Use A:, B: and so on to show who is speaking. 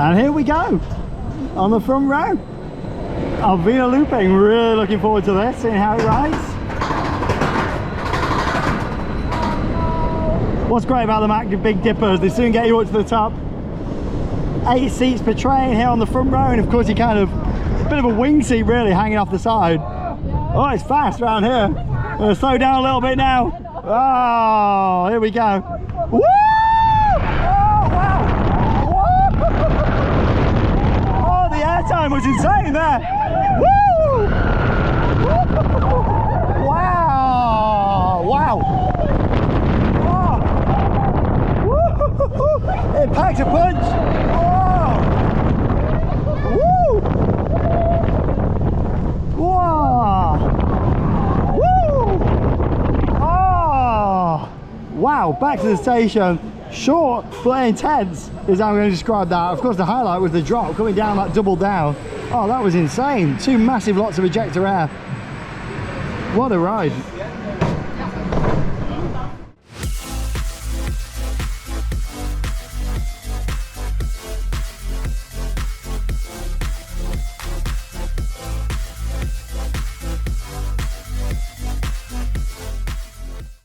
A: And here we go, on the front row of Wiener Looping. Really looking forward to this, seeing how it rides. What's great about the Mack Big Dippers, they soon get you up to the top. 8 seats per train here on the front row, and of course you kind of, a bit of a wing seat really hanging off the side. Oh, it's fast around here. I'm going to slow down a little bit now. Oh, here we go. Woo! Oh, wow! Woo! Oh, the airtime was insane there. Woo! Wow! Wow! Oh. It packs a punch. Oh. Woo! Wow! Woo! Oh! Wow! Back to the station. Short but intense is how I'm going to describe that. Of course, the highlight was the drop coming down that double down. Oh, that was insane. 2 massive lots of ejector air. What a ride.